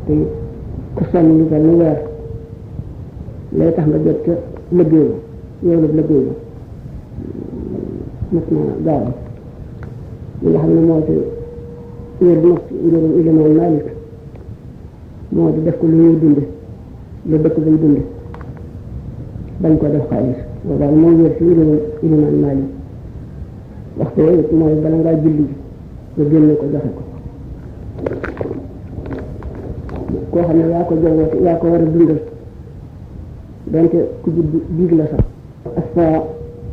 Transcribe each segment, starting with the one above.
te ku sonn lu mel ni weer lay tax nga jot ca liggéey ba yoonu liggéey ba mat na gaaw li nga xam ne moo di wér nag mbirum Ilimaan Maalik moo di def ko lu ñuy dunde lu dëkk bay dunde bañ ko def xaalis loolu daal moo wér ci mbirum Ilimaan Maalik waxtu woowu it mooy bala ngaa julli ji nga génne ko joxe ko koo xam ne yaa ko jowoote yaa ko war a dundal donte ku judd biig la sax asfa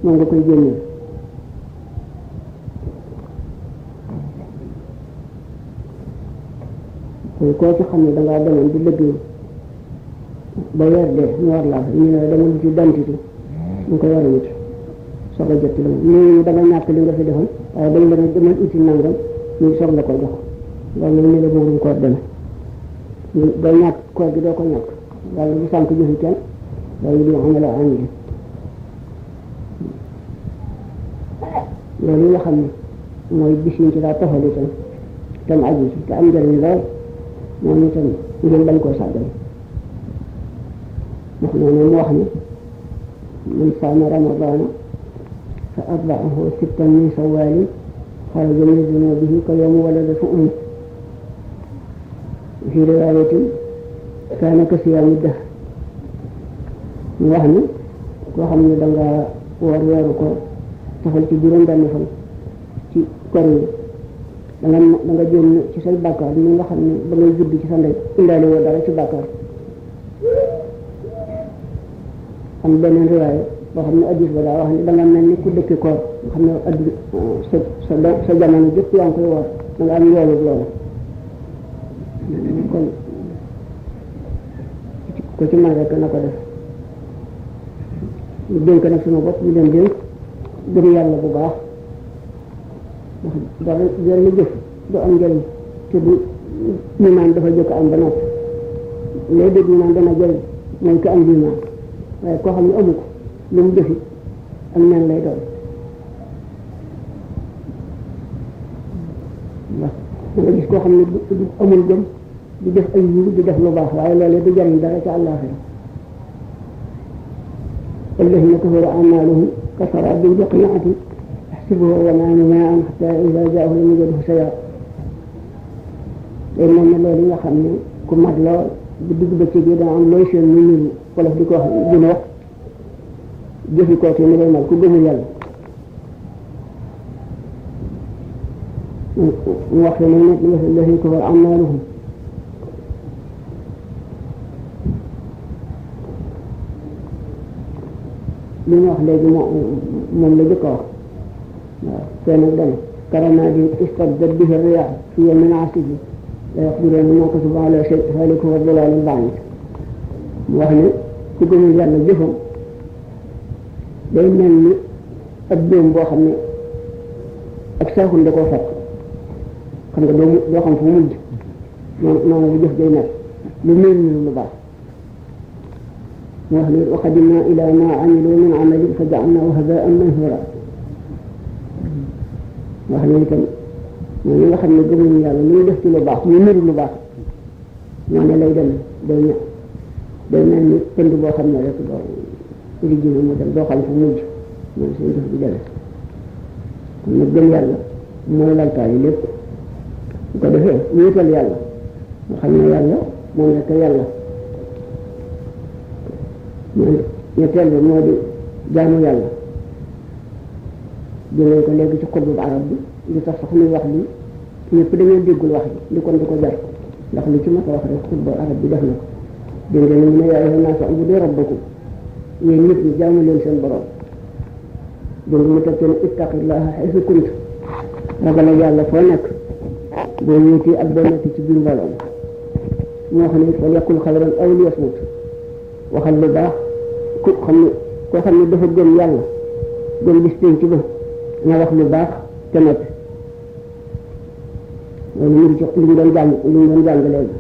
moom nga koy génnee koo ci xam ne dangaa demoon di liggéey ba weer dee ñu war laa ñu ne demal ci dentité ñu ko war a wut soog a jot ci la ñu da nga ñàkk li nga fi defoon waaye dañ la ne demal uti nangam ñu soog la ko jox loolu nag ñu la moorum koor deme ba ñàkk koor gi doo ko ñàkk yàlla bu sànk jëfi kenn loolu di amala amili loolu nga xam ne mooy bis yi ci daa toxal itam tam aju ci te am njëriñ lool moom itam ngeen bañ koo sàggane wax noonu mu wax ni man saama ramadaana fa atba'ahu sittan min shawwaalin xaraja min zunuubihi ka yawmi waladatu ummuhu fi riwaayatin kaana ka siyaami dahr mu wax ni koo xam ne dangaa woor weeru ko taxal ci juróom benn fan ci kor yi da nga génn ci say bàkkaar mi nga xam ne ba ngay judd ci sa ndey indaale woo dara ci bàkkaar am beneen riwaaya boo xam ne hadiis ba daa wax ne da nga mel ni ku dëkki koor nga xam ne addu sa jamono jëpp yaa ngi koy woor da nga am yoolu loolu kon ko ci man rek na ko def ñu dénk nag sunu bopp ñu leen dénk gëm yàlla bu baax ndax dara jëriñ jëf du am njëriñ te du ñu naan dafa jëkk am ba noppi léegi dégg ñu naan dana jëriñ mooy ko am bi naan waaye koo xam ne amu ko lu mu jëfi am nen lay doon ndax da nga gis koo xam ne du amul gëm di def ay yiw di def lu baax waaye loolu du jëriñ dara ci àllaaxira الذين كفروا أعمالهم كسراب بقيعة يحسبه ظمآن ماء حتى إذا جاءه لم يجده شيئا léegi nag ne loolu nga xam ne ku mat lool bu dugg bëccëg yi dana am looy seen ñu niru wala di ko wax gën a wax jëfi koo te ni lay mal ku gëmul yàlla mu wax ne nag الذين كفروا أعمالهم li ñu wax léegi moom la jëkk a wax waaw fee nag dana karamaadi istaddat bihi riyaa fi yawmin asif la yaqdiruuna maa katabu alaa shay zaalika huwa dalaalul ba'iid mu wax ne ku gëmul yàlla jëfam day mel ni ab doom boo xam ne ak saaxul da koo fekk xam nga doo xam fu mu mujj noonu la jëf day mel lu mel ni lu baax mu wax ne wa qadimnaa ilaa maa amiluu min amalin fa ja'alnaahu habaa'an mansuuraa wax ne itam mooy ñi nga xam ne gëmuñu yàlla lu ñu def ci lu baax ñu niru lu baax ñoo ne lay dem day mel ni pënd boo xam ne rek doo rijji mu dem doo xam fu mujj mooy seen jëf bi jële kon nag gëm yàlla mooy laltaayu lépp bu ko defee wéetal yàlla nga xam ne yàlla moom rekk yàlla ñetteel bi moo di jaamu yàlla jëlee ko léegi ci xutbu arab bi li tax sax muy wax li ñëpp dañoo déggul wax ji li kon di ko jar ndax lu ci ma ko wax rek xutbu arab bi def na ko dégg nga ñu ne yaa ayyuhan naasu u'budu rabbakum yéen nit ñi jaamu leen seen borom dégg mu teg seen ittaqillaha haysu kunt ragal yàlla foo nekk boo wéetee ak boo nekk ci biir mbooloo moo xam ne fa yaqul xayran aw liyasmut waxal lu baax ku xam ne koo xam ne dafa gëm yàlla gëm bis pénc ba nga wax lu baax te noppi loolu ñu ngi ci li ñu doon jàng léegi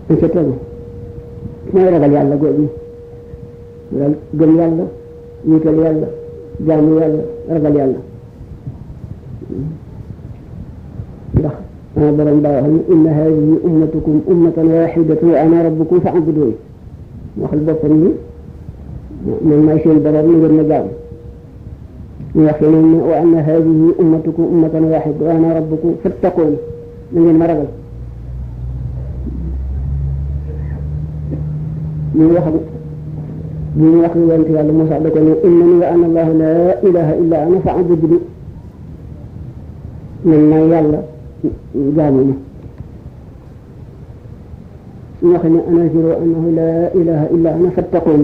ñu ca tegu mooy ragal yàlla googu gëm yàlla wéetal yàlla jaamu yàlla ragal yàlla ndax ana borom daa wax ne inna haadihi ummatukum ummatan waahidatan wa ana rabbukum fa'buduun waxal boppam ni man maay seen borom ni ngeen ma jaam ñu wax yeneen ne wa anna haadihi ummatukum ummatan waahidatan wa ana rabbukum fattaquun na ngeen ma ragal ñu wax bu ñu wax yonent yàlla Muusaa da ko ne innanii wa ana Allaahu laa ilaaha illaa ana fa'budni man maay yàlla jaamu ma ñu wax ne ana zero annahu laa ilaaha illaa ana fattaquun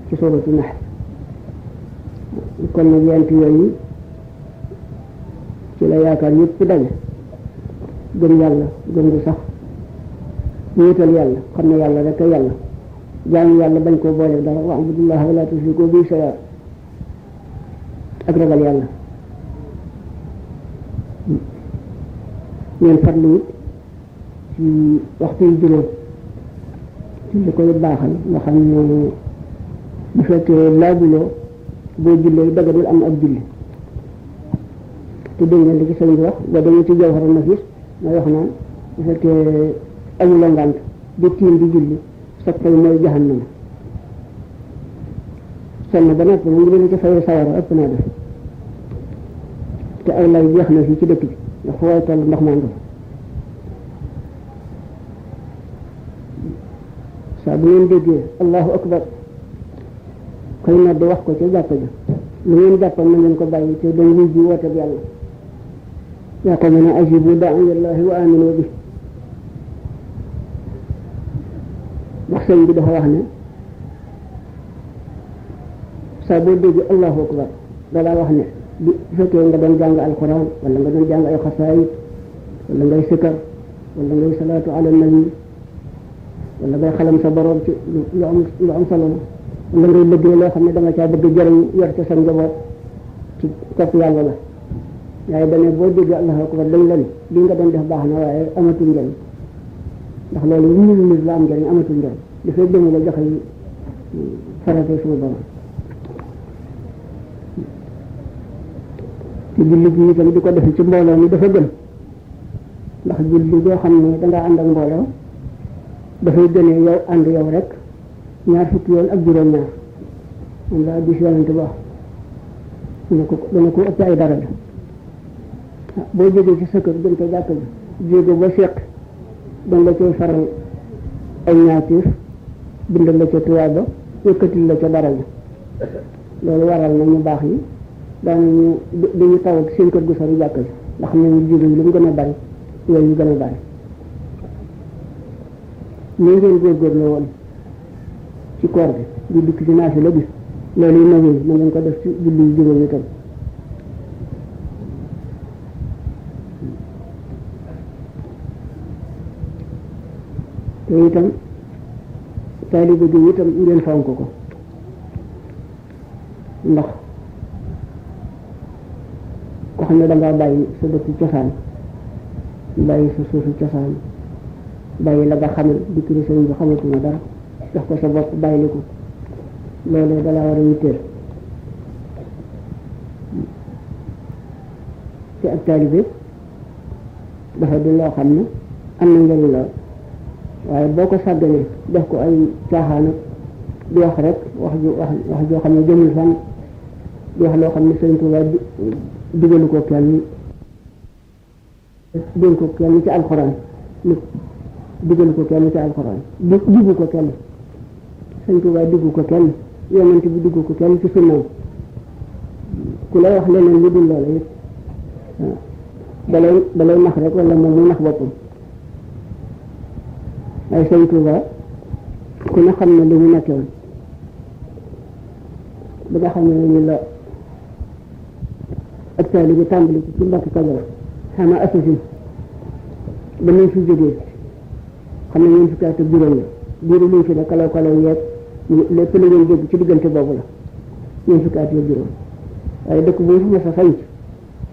ci suuratu Nahl kon nag yonent yooyu ci la yaakaar yëpp daje gëm yàlla gëm gu sax wéetal yàlla xam ne yàlla rek a yàlla jaamu yàlla bañ koo boole dara wa'budullaha wa laa tushrikuu bihi shay'an ak ragal yàlla ngeen farlu it ci waxtu yu juróom ci li koy baaxal nga xam ne bu fekkee laajuloo boo jullee dagadul am ak julli te dégg ngeen li ci sëñ bi wax ba dañu ci Jawharun Nafiis mooy wax naan bu fekkee amuloo ngànt di tiim di julli sa fay mooy jahannama sonn ba noppi mu ngi leen ci fay sawara ëpp naa def te ay lay jeex na fii ci dëkk bi ndax foo toll ndox maa nga fa saa bu ngeen déggee allahu akbar koy nodd wax ko ca jàkka ja lu ngeen jàppal na ngeen ko bàyyi te dañ wuy ji woote bi yàlla yaa ko mën a ajibu daa'iyallahi wa aminu bi ndax sëñ bi dafa wax ne saa boo dégg allahu akbar dalaa wax ne bu fekkee nga doon jàng alquran wala nga doon jàng ay xasaayid wala ngay sikkar wala ngay salaatu ala nabi wala ngay xalam sa borom ci lu am solo wala ngay liggéey loo xam ne da nga caa bëgg jëriñ yor ca sa njaboot ci topp yàlla la waaye dane boo dégg allahu akbar dañ la ni li nga doon def baax na waaye amatul njëriñ ndax loolu nit la am njëriñ amatul njëriñ dafay demu la joxe farate suñu borom ci julli gi itam di ko def ci mbooloo mi dafa gën ndax julli goo xam ne dangaa ànd ak mbooloo dafay gënee yow ànd yow rek ñaar fukki yoon ak juróom-ñaar moom laa gis yonente ba dana ko ëpp ay daraja boo jógee ci sa kër gën ko jàkk bi jéego ba seq dañ la koy faral ay ñaatiif bindal la ca tuyaaba yëkkatil la ca daraja loolu waral na ñu baax yi daanañu dañu taw ak seen kër gu sori jàkk ji ndax ñu jóge yi lu mu gën a bari yooyu yu gën a bari ni ngeen góorgóorlu woon ci koor bi di dikk ci naafila bi loolu yi nawee na ngeen ko def ci julli yu juróom itam te itam taalibe gi itam ngeen fonk ko ndax ko xam ne dangaa bàyyi sa dëkku cosaan bàyyi sa suufu cosaan bàyyi la nga xamal dikk ni sëriñ bi xamatuma dara jox ko sa bopp bàyyi ko loolu dalaa war a yitteel te ak taalibe dafa di loo xam ne am na njëriñ la waaye boo ko sàgganee def ko ay caaxaan di wax rek wax joo xam ne jëmul fan di wax loo xam ne Sëriñ Tuubaa digalu ko kenn dénk ko kenn ci alxuraan nit digalu ko kenn ci alxuraan diggu ko kenn Sëriñ Tuubaa diggu ko kenn yonent bi diggu ko kenn ci sunnaam ku lay wax leneen lu dul loola it dalay nax rek wala moom muy nax boppam ay Sëriñ Tuubaa ku ne xam ne li mu nekkee woon ba nga xam ne ni la ak taalibe bi tàmbali ci Mbàkke Kajoor xama assasin ba nañ fi jógee xam ne ñeen fukki at ak juróom la diiru luñ fi ne kalaw yeeg lépp la ngeen dégg ci diggante boobu la ñeen fukki at ak juróom waaye dëkk bu fi ma sa sanc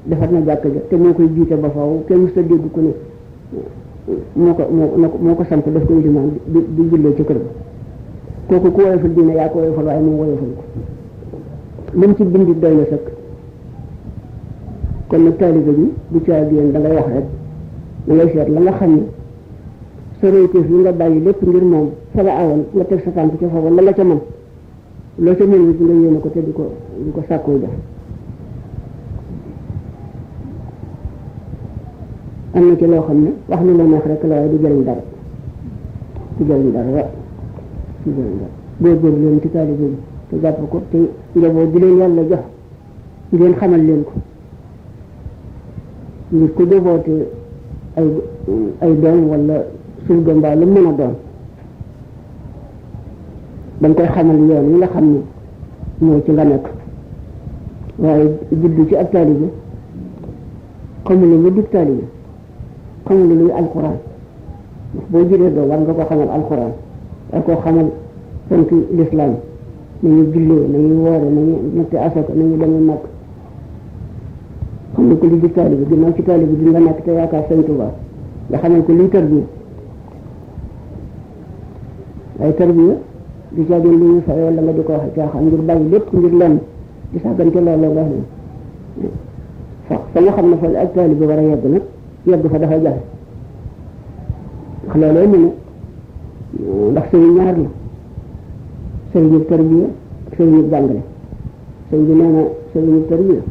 defar na jàkk ja te moo koy jiite ba faaw kenn mës a dégg ku ne moo ko sant daf koy limaan di jullee ci kër ga kooku ku woyofal diine yaa ko woyofal waaye moom woyofal ko lu mu ci bindi doy na sëkk kon nag taalibe bi du caa génn da ngay wax rek da ngay seet la nga xam ne sa royteef yi nga bàyyi lépp ngir moom fa la awoon nga teg sa tànk ca foofu la nga ca mën loo ca mën nga yéene ko te di ko sàkkoo def am na ci loo xam ne wax ni la neex rek la waaye du jëriñ dara du jëriñ dara du jëriñ dara góorgóorlu leen ci taalibe bi te jàpp ko te njaboot di leen yàlla jox ngeen xamal leen ko ngir ku jaboote ay doom wala surga mbaa lu mën a doon dañ koy xamal yoon yi nga xam ne moo ci nga nekk waaye juddu ci ab taalibe xamul nga dig taalibe xamul luy alxuraan ndax boo juree doo war nga ko xamal alxuraan war koo xamal fonki lislaam nañu jullee nañu woore nañu natte asaka nañu demee mag xam ne ko li dig taalibe ginnaaw ci taalibe bi nga nekk te yaakaar Sëñ Tuubaa nga xamal ko liy tarbiya ay tarbiya di ca gën lu ñu fay wala nga di ko wax caaxaan ngir bàyyi lépp ngir lenn di sàggante loolu wax ne fa nga xam ne fa ak taalibe war a yegg nag yegg fa dafa jafe ndax looloo mu ne ndax sëriñ ñaar la sëriñu tarbiya ak sëriñu jàngale sëriñ bi nee na sëriñu tarbiya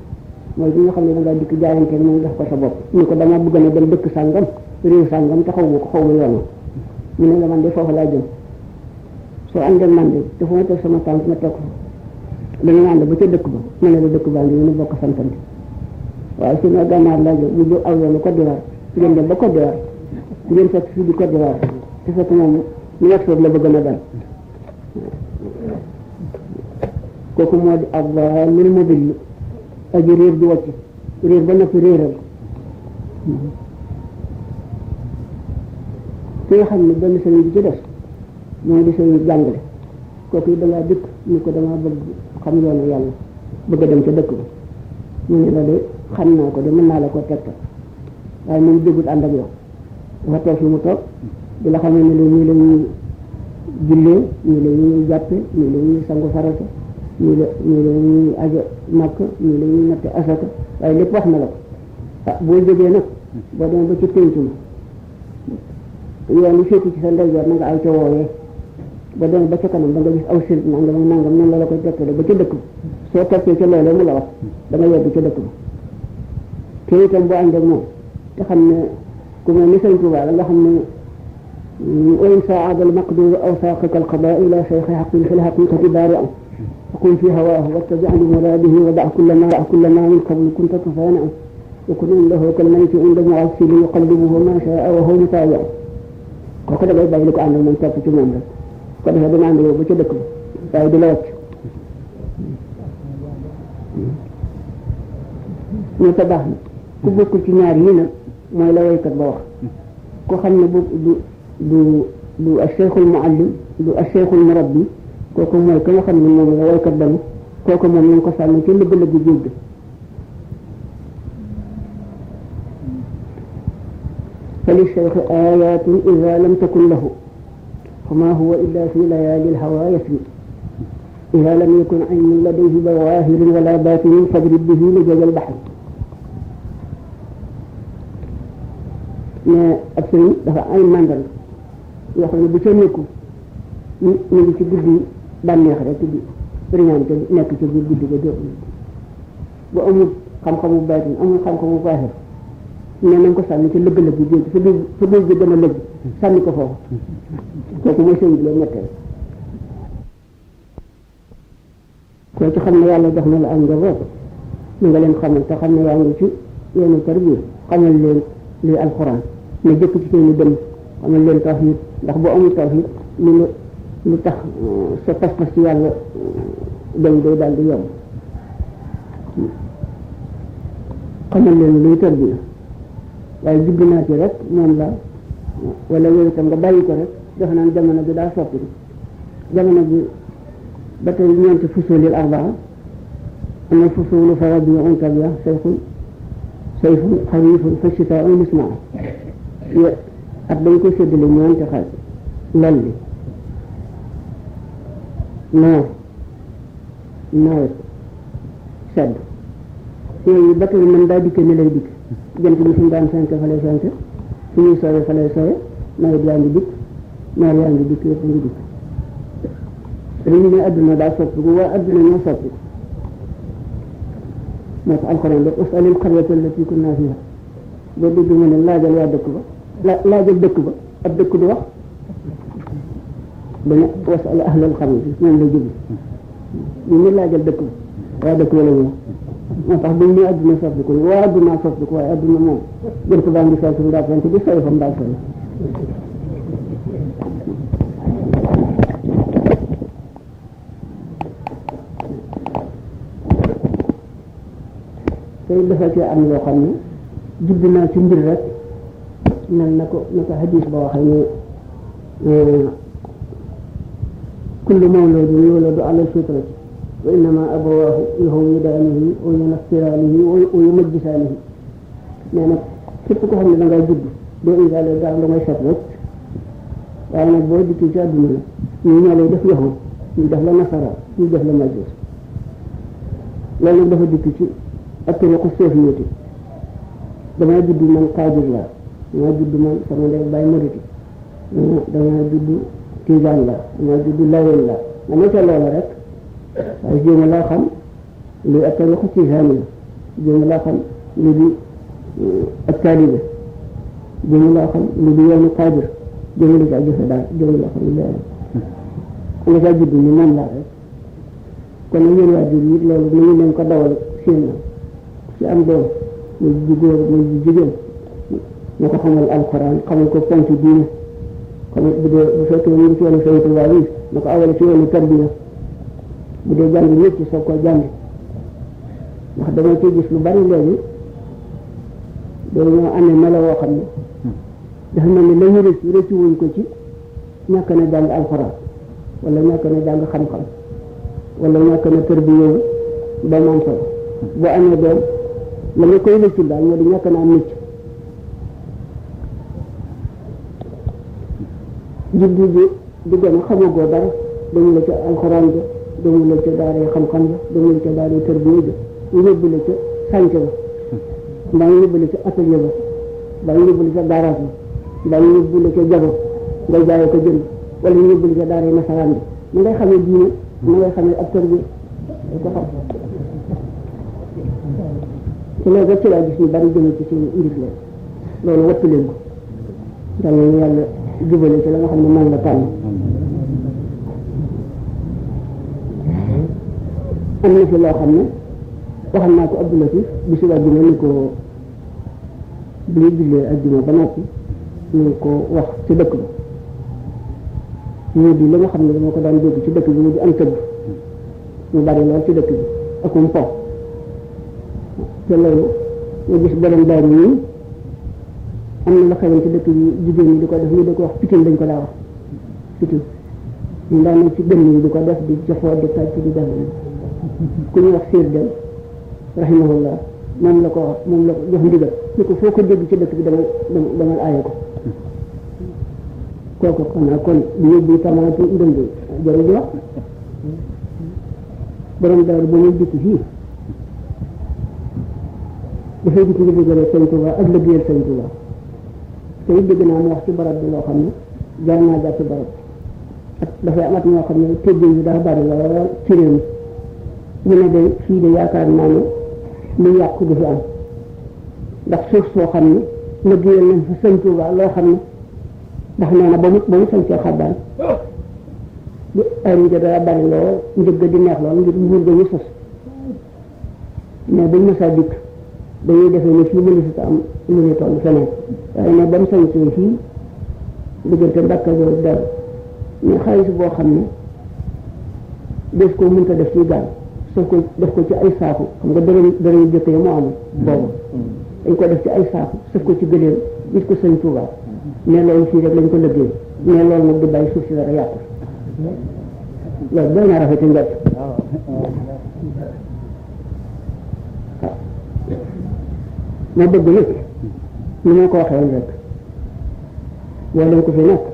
mooy bi nga xam ne da ngaa dikk jaayante moom def ko sa bopp ni ko dama bëgg na dem dëkk sàngam réew sàngam te xaw ma ko xaw ma yoon mu ne la man de foofu laa jëm soo àndee man de te fu ma teg sama tànk ma teg ko dañuy ànd ba ca dëkk ba ma ne la dëkk baa ngi ñu bokk santante waaye su ma gànnaar laa jëm bu aw yoonu Côte d'Ivoire ngeen dem ba Côte d'Ivoire ngeen fekk fii di Côte d'Ivoire te fekk moom mu nekk foofu la bëgg na dal kooku moo di ab lil mobile aji réer di wàcc réer ba noppi réeral ki nga xam ne benn sëriñ bi ci des mooy di sëriñ jàngale kooku yi dangaa dëkk ni ko damaa bëgg xam yoonu yàlla bëgg a dem ca dëkk ba mu ne la de xam naa ko de mën naa la ko tegtal waaye moom déggut ànd ak yow dafa toog fi mu toog di la xam ne ñii la ñuy jullee ñii la ñuy jàppe ñii la ñuy sangu farata ñii la ñuy aja màkk ñii la ñuy natte asaka waaye lépp wax na la ko ah boo jógee nag boo demee ba ci pénc ma yoon yi féeti ci sa ndeyjoor na nga ay ca woowee boo demee ba ca kanam da nga gis aw sirit nangam ak nangam noonu la koy tegtale ba ca dëkk ba soo toppee ca loolee mu la wax da nga yegg ca dëkk ba te itam boo ànd ak moom te xam ne ku mel ni Sëñ Tuubaa la nga xam ne وإن ساعد المقدور أو ساقك القضاء إلى شيخ حق في الحقيقة بارئا فكن في هواه واتبع لمراده ودع كل ما من قبل كنت تفانع وكن له كالميت عند معسل يقلبه ما شاء وهو متابع kooku da ngay bàyyi li ko àndal moom topp ci moom rek ko defee dina ànd yow ba ca dëkk ba waaye du la wàcc ñu ko baax na ku bokkul ci ñaar yi nag mooy la waykat ba wax ko xam ne du acheikhul muallim du acheikhul murabbi kooku mooy ka nga xam ne moom la waykat ba kooku moom ñu ngi ko sànni ci lëgg-lëgg géej فللشيخ آيات إذا لم تكن له فما هو إلا في ليالي الهوى يسري إذا لم يكن علم لديه بواهر ولا باطن فاضرب به لجج البحر mais ak sëriñ dafa ay mandal yoo xam ne bu ca nekku ñu ngi ci guddi bànneex rek di riñante nekk ci biir guddi ga doo bu amul xam-xamu baatin amul xam-xamu baaxir ne nañ ko sànni ci lëgg-lëgg bi géej fa géej gi gën a lëgg sànni ko foofu kooku mooy sëriñ bi la ñetteel koo ci xam ne yàlla jox na la am njaboot ñu nga leen xamal te xam ne yaa ngi ci yoonu tarbiya xamal leen luy alxuraan ne jëkk ci seeni dem xamal leen tawhiid ndax boo amul tawhiid lu tax sa pas-pas ci yàlla day daal di yomb xamal leen luy tarbiya waaye jubbi naa ci rek moom la wala yow itam nga bàyyi ko rek defe naan jamono bi daa soppi jamono bi ba tey ñeenti fusuulil arbaa am na fusuulu fa rabiun tabia sayfun xariifun fa shitaa'un mismaa at dañ ko séddale ñeenti xaaj lal bi noor nawet sedd yooyu ba tey man daa dikke ni lay dikk jant bi fi mu daan fenk fa lay fenk fu ñuy sowee fa lay sowee nawet yaa ngi dikk naar yaa ngi dikk yëpp ngi dikk dañu ne adduna daa soppiku waaye adduna ñoo soppiku moo tax alxuraan def was'alil qaryata allati kunna fiha boo dégg mu ne laajal waa dëkk ba laajal dëkk ba ab dëkk du wax dana was'al ahlal qaryati moom lay jóge ñu ne laajal dëkk ba waa dëkk ba la ñu moo tax buñ ne adduna soppiku waa adduna soppiku waaye adduna moom jënt baa ngi sol fi mu daa fent di soy fa mu daa soy tey dafa ci am loo xam ne judd naa ci mbir rek mel na ko hadis ba waxee ne kullu mawludin yuladu ala fitrati wa innama abawaahu yuhawwidaanihi wa yunassiraanihi wa yumajjisaanihi nee na képp ko xam ne da ngay judd doo indaale daal da ngay set rek waaye nag boo dikkee ci àdduna la ñu ñoo lay def yahud ñu def la nasara ñu def la majus loolu nag dafa dikk ci ak ko soofiyeti damaa judd man Xaadir laa damaa judd man sama ndey Baay Muriti damaa judd Tijaan laa damaa judd Layen laa ma ne ca loola rek waaye jéema laa xam luy ak tariqa tijaani la jéema laa xam lu di ak taalibe jéema laa xam lu di yoonu Xaadir jéema la caa jëfe daal jéema laa xam lu leer nga caa judd ni moom laa rek kon nag yéen waajur yi loolu nañu leen ko dawal seen na ci am doom muy ji góor muy ji jigéen ñu ko xamal alxuraan xamal ko ponk diine xamal bu dee bu fekkee ñu ngi ci yoonu Sëñ Tuubaa yi na ko awale ci yoonu tarbiya bu dee jàng ñëpp ci soog ko jàng ndax dama ci gis lu bari léegi dañoo amee melo woo xam ne dafa mel ni la ñu rëccu wuñ ko ci ñàkk na jàng alxuraan wala ñàkk na jàng xam-xam wala ñàkk na tarbiya ba moom solo boo amee doom la nga koy rëccul daal moo di ñàkk na am mucc juddu ji di gën a xamagoo dara dañu la ca alxuraan ja dañu la ca daaree xam-xam ja dañu la ca daaree tarbiya ja ñu yóbbu la ca sànc ba mbaa ñu yóbbu la ca atelier ba mbaa ñu yóbbu la ca garage ba mbaa ñu yóbbu la ca jago ngay jaayee ko jënd wala ñu yóbbu la ca daaree nasaraan bi ma ngay xamee diine ma ngay xamee ak tarbiya ko xam te loolu rek ci laa gis ñu bari jëme ci suñu indif leen loolu wattu leen ko dal nañu yàlla jubale ci la nga xam ne moom la tànn am na fi loo xam ne waxal naa ko Abdou Latif bi si àjjuma ni ko bi ñu jullee àjjuma ba noppi ñu ko wax ci dëkk ba ñu di la nga xam ne dama ko daan dégg ci dëkk bi mu di am tëgg ñu bari lool ci dëkk bi akum po te loolu nga gis borom daal nii am na la xewoon ci dëkk bi jigéen ñi di ko def ñu di ko wax pikin dañ ko daa wax pikin ñu daan nañ ci gën yi di ko def di jafoo di tàcc di def ku ñuy wax siir dem rahimahullah moom la ko jox ndigal ni ko foo ko dégg ci dëkk bi demal aaye ko kooku xanaa kon di yóbbu tamaatu ndënd jarul di wax borom daal ba ñu dikk fii dafay dikk ñu bëgg Sëñ Tuubaa ak liggéeyal Sëñ Tuubaa te it dégg naa mu wax ci barab bi loo xam ne jaar naa jàpp barab ak dafay amat ñoo xam ne teggin bi dafa bari lool ci réew mi ñu ne de fii de yaakaar naa ne lu yàqu du fi am ndax suuf soo xam ne liggéeyal nañ fa Sëñ Tuubaa loo xam ne ndax nee na ba mu sañ see xaddaan ay njëg daa bari lool njëg di neex lool ngir nguur ga ñu sos mais buñ mësaa dikk dañuy defee ne fii mënu si am lu ñu toll feneen waaye ne ba mu sañsee fii diggante Mbàkke Kajoor dara mais xaalis boo xam ne des ko mënta def ci gaal soo ko def ko ci ay saaku xam nga dërëm jëkk yi moo am boobu dañ ko def ci ay saaku sëf ko ci gëléem gis ko Sëñ Tuubaa mais loolu fii rek lañ ko lëggéey mais loolu nag di bàyyi suuf si dara yàqu loolu doy naa rafet njort ma bëgg yëpp ni ma ko waxee woon rek boo leen ko fi nekk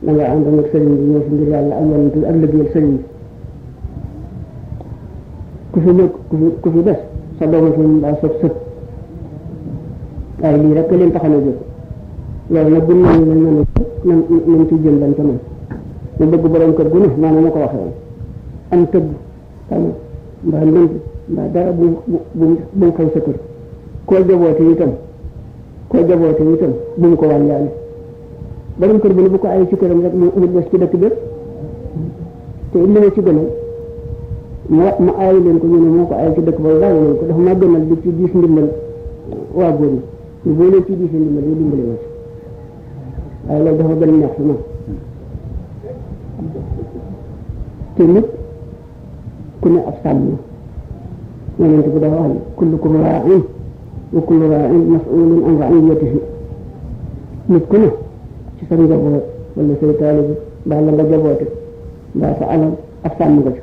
da nga ànd ak sëriñ bi ñëw fi ngir yàlla ak yonent bi ak liggéeyal sëriñ bi ku fi nekk ku fi des sa dooma fi mbaa sëb sëb waaye lii rek leen taxaw na jóg loolu nag bu ñu nañ ci jëndante man ñu bëgg borom kër gu ne maanaam ma ko waxee woon am tëgg xam mbaa ndënt mbaa dara bu xew sa kër koo jaboote itam bu mu ko wàññaale borom kër bu ne bu ko ay ci këram rek mu des ci dëkk bi te li ma ci gënal ma aayu leen ko ñu ne moo ko ay ci dëkk ba bàyyi leen ko dafa ma gënal di ci diis ndimbal waa góor yi ñu boo leen ci diis ndimbal ñu dimbali ma ci waaye loolu dafa gën a neex fi man te nit ku ne ab sàmm la yonent bi dafa wax ne kullukum raa'in wa kullu raa'in mas'ulun an ra'iyyatihi nit ku ne ci sa njaboot wala say taalibe mbaa la nga jaboote mbaa sa alal ab sàmm nga ci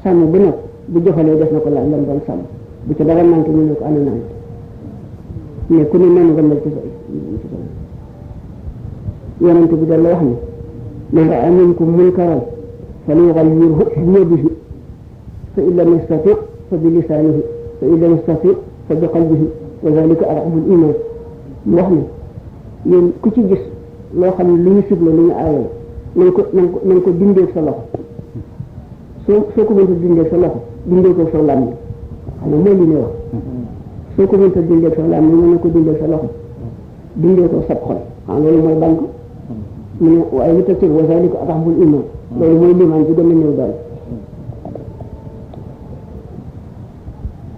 sàmm bu nekk bu joxalee def na ko laaj lam doon sàmm bu ca dara manqué ñu ne ko ana naan mais ku ne noonu nga mel ci sa yonent bi da la wax ne man ra'a minkum munkaran falyughayyirhu biyadihi fa in lam yastati' fa bi lisanihi fa in lam yastati' fa bi qalbihi wa dhalika ad'afu al-iman mu wax ne yéen ku ci gis loo xam ne lu ñu sibla lu ñu aayoo na nga ko dindee sa loxo soo ko mënta dindee sa loxo dindee ko sa làmmiñ xam nga mooy li ne wax soo ko mënta dindee sa làmmiñ na ko dindee sa loxo dindee ko sab xol xam loolu mooy banque mu ne waaye li teg wa zalika ad'aful iman loolu mooy limaan bi gën a néew daal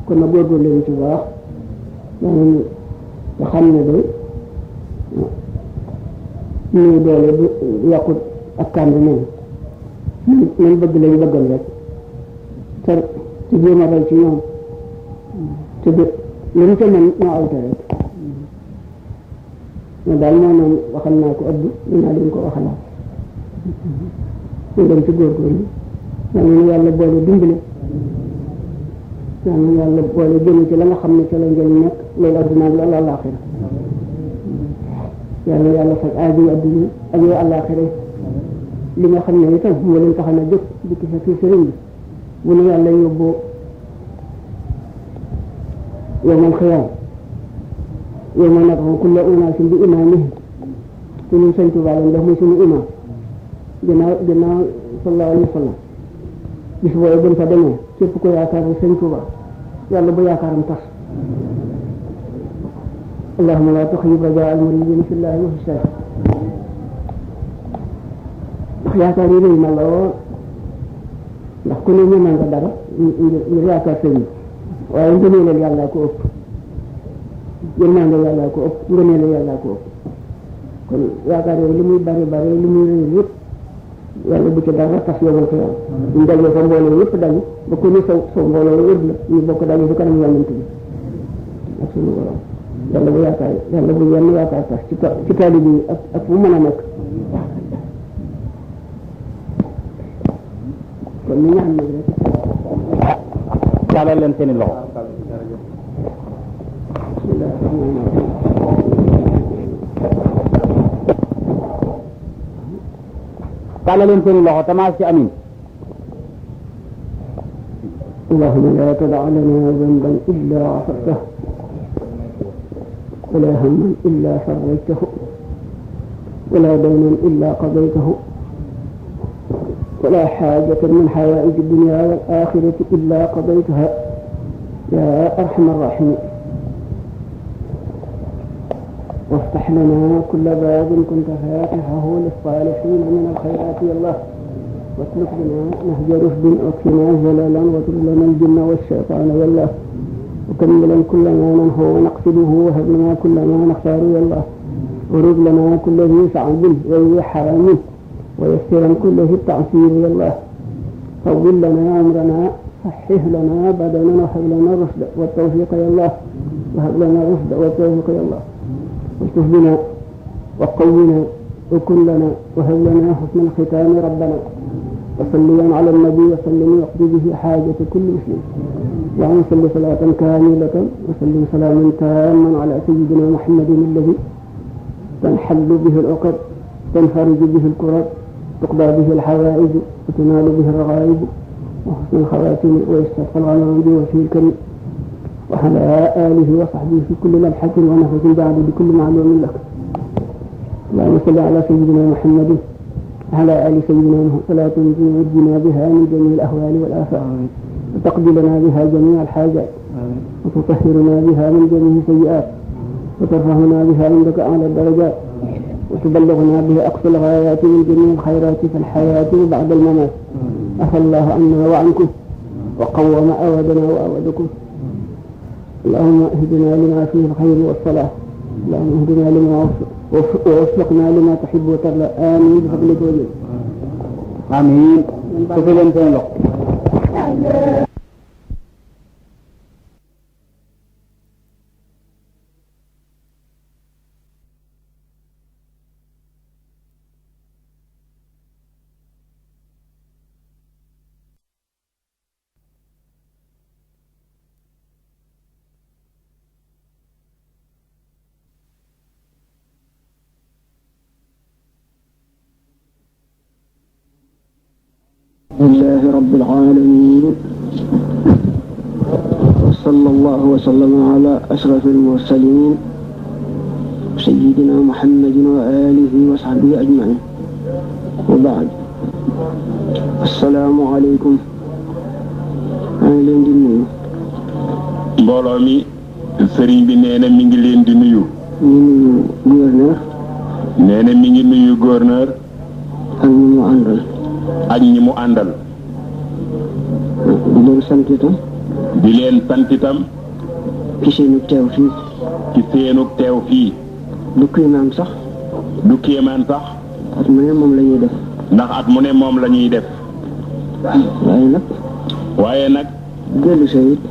kon na góorgóorlu leen ci baax maanaam te xam ne day néew doole bu yàqut ak kànd noonu nañ bëgg lañ bëggal rek te jéem a rey ci ñoom te de lu ñu ca mën ñoo awte rek mais daal moo noonu waxal naa ko ëpp dinaa leen ko waxalaat ñu dem ci góorgóorlu yal na yàlla boole dimbali yal na yàlla boole jëme ci la nga xam ne ca la njëriñ nekk loolu adduna ak loolu àllaaxira yal na yàlla faj aajo adduna ak yow àllaaxira li nga xam ne itam moo leen taxal a jóg dikk sa fii sëriñ bi bu nu yàlla yóbboo yawmal xiyaam yawma nad'u kulla unaasin bi imaamihim suñu Sëñ Tuubaa lañ def muy suñu imaam ginnaaw sallallahu alayhi wa sallam bis boobu buñ fa demee képp ko yaakaar Sëñ Tuubaa yàlla bu yaakaaram tas allahumma la tuxyib rajaa al-muridin fillahi wa fi shaykh ndax yaakaar yi rëy na lool ndax ku ne ñëmal nga dara ngir yaakaar sëñ bi waaye ngëneelal yàlla ko ëpp yërmande yàlla ko ëpp ngëneelal yàlla ko ëpp kon yaakaar yooyu li muy bari bari li muy rëy yëpp yàlla bu ci dara tas yomal ko yàlla ñu dajee fa mbooloo yëpp dañu ba ku ne sa mbooloo wër la ñu bokk daje ci kanam yonent bi ak suñu borom yàlla bu yaakaar yàlla bu yenn yaakaar tas ci taalibe yi ak fu mën a nekk kon ñu ñaan nag rek tàllal leen seeni loxo tàllal leen seeni loxo tamaas ci amin اللهم لا تدع لنا ذنبا إلا غفرته ولا هما إلا فرجته ولا دينا إلا قضيته ولا حاجة من حوائج الدنيا والآخرة إلا قضيتها يا أرحم الراحمين وافتح لنا كل باب كنت فاتحه للصالحين من الخيرات يا الله واسلك لنا نهج رشد واكفنا زلالا واطرد لنا الجن والشيطان يا الله وكملا كل ما ننهو ونقصده وهب لنا كل ما نختار يا الله ورد لنا كل ذي صعب وذي حرام ويسرا كل ذي التعسير يا الله طول لنا عمرنا صحح لنا بدننا وهب لنا الرشد والتوفيق يا الله وهب لنا الرشد والتوفيق يا الله والتف بنا وقونا وكن لنا وهب لنا حسن الختام ربنا وصليا على النبي وسلم يقضي به حاجة كل مسلم اللهم صل صلاة كاملة وسلم سلاما تاما على سيدنا محمد الذي تنحل به العقد تنفرج به الكرب تقضى به الحوائج وتنال به الرغائب وحسن الخواتم ويستسقى الغمام بوجهه الكريم وعلى آله وصحبه في كل لمحة ونفس بعد بكل معلوم لك اللهم صل على سيدنا محمد وعلى آل سيدنا محمد صلاة تنجينا بها من جميع الأهوال والآفات وتقضي لنا بها جميع الحاجات وتطهرنا بها من جميع السيئات وترفعنا بها عندك أعلى الدرجات وتبلغنا بها أقصى الغايات من جميع الخيرات في الحياة وبعد الممات. عفى الله عنا وعنكم وقوم أودنا وأودكم. اللهم اهدنا لما فيه الخير والصلاح. اللهم اهدنا لما ووفقنا لما تحب وترضى. آمين بفضلك وجهك. amiin su fi leen seen loxo. لله رب العالمين وصلى الله وسلم على أشرف المرسلين سيدنا محمد وآله وصحبه أجمعين وبعد السلام عليكم. maa ngi leen di nuyu. mbooloo mi sëriñ bi nee na mi ngi leen di nuyu. ñu nuyu gouverneur. nee na mi ngi nuyu gouverneur. ak ñi mu àndal. ak ñi mu àndal. di leen sant itam. di leen sant itam. ci seenu teew fii. ci seenu teew fii. du kéemaan sax. du kéemaan sax. at mu ne moom la ñuy def. ndax at mu ne moom la ñuy def. waaye nag. dellu see it.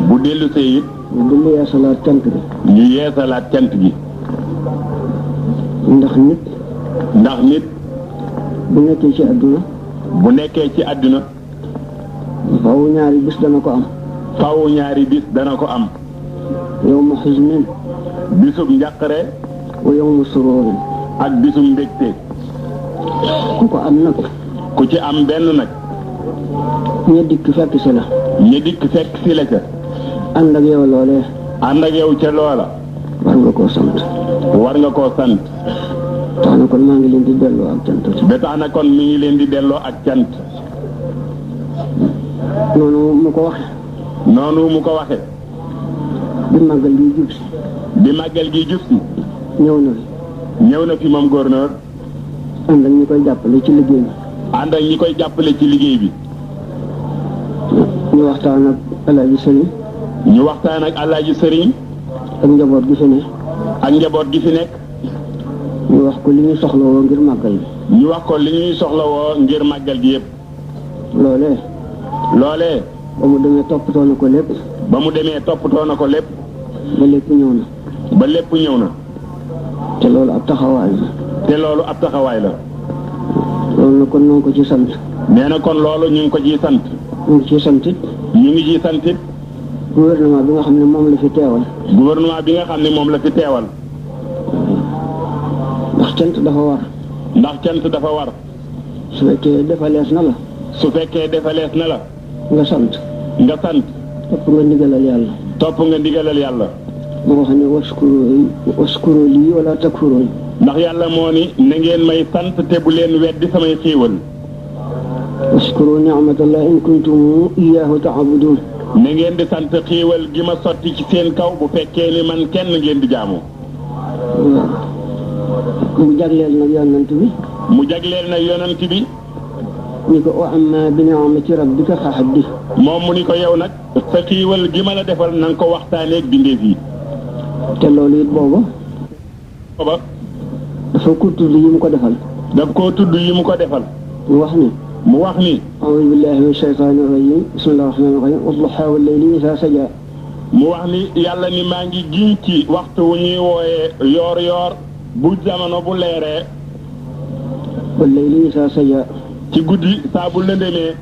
bu dellu see it. ñu dellu yeesalaat cant gi. ñu yeesalaat cant gi. ndax nit. bu nekkee ci àdduna. bu nekkee ci àdduna. faaw ñaari bis dana ko am. faaw ñaari bis dana ko am. yawmu huznin. bisub njàqare. wa yawmu sururin. ak bisum mbégte. ku ko am nag. ku ci am benn nag. ña dikk fekk si la. ña dikk fekk si la ca. ànd ak yow loolee. ànd ak yow ca loola. war nga koo sant. war nga koo sant. tax na kon maa ngi leen di delloo ak cant. ba tax na kon mi ngi leen di delloo ak cant. noonu mu ko waxe. noonu mu ko waxe. bi màggal gi jub si. bi màggal gi jub si. ñëw na fi. ñëw na fi moom gouverneur. ànd ak ñi koy jàppale ci liggéey bi. ànd ak ñi koy jàppale ci liggéey bi. ñu waxtaan ak Alaaji Sëriñ. ñu waxtaan ak Alaaji Sëriñ. ak njaboot gi fi ne. ak njaboot gi fi nekk. ñu wax ko li ñuy soxlawoo ngir màggal gi. ñu wax ko li ñuy soxlawoo ngir màggal gi yëpp. loolee. ba mu demee toppatoo na ko lépp. ba mu demee toppatoo na ko lépp. ba lépp ñëw na. ba lépp ñëw na. te loolu ab taxawaay la. te loolu ab taxawaay la. loolu na kon noo ko ci sant. nee na kon loolu ñu ngi ko ciy sant. ñu ngi ciy sant it. ñu ngi ciy sant it. gouvernement bi nga xam ne moom la fi teewal. gouvernement bi nga xam ne moom la fi teewal. ndax cant dafa war. ndax cant dafa war. su fekkee defalees na la. su fekkee defalees na la. nga sant. nga sant. topp nga ndigalal yàlla. topp nga ndigalal yàlla. moo xam ne waskuro lii wala takfuroo. ndax yàlla moo ni na ngeen may sant te bu leen weddi samay xéewal. waskuro ni'matallah in kuntum iyyahu ta'budun. na ngeen di sant xéewal gi ma sotti ci seen kaw bu fekkee ni man kenn ngeen di jaamu. waaw. mu jagleel nag yonent bi. mu jagleel nag yonent bi. ni ko wa amma bi ni'mati rabbika fa haddith. moom mu ni ko yow nag. sa xéewal gi ma la defal na nga ko waxtaaneeg bindeef yi. te loolu it booba. dafa ko tudd yi mu ko defal. daf koo tudd yi mu ko defal. mu wax ni. a'uuzu billahi mina shaytaani rajiim bismillahi rahmaani rahiim wadduhaa wal layli izaa sajaa. mu wax ni yàlla ni maa ngi giñ ci waxtu wu ñuy wooyee yoor bu jamono bu leeree. wal layli izaa sajaa. ci guddi saa bu lëndëmee.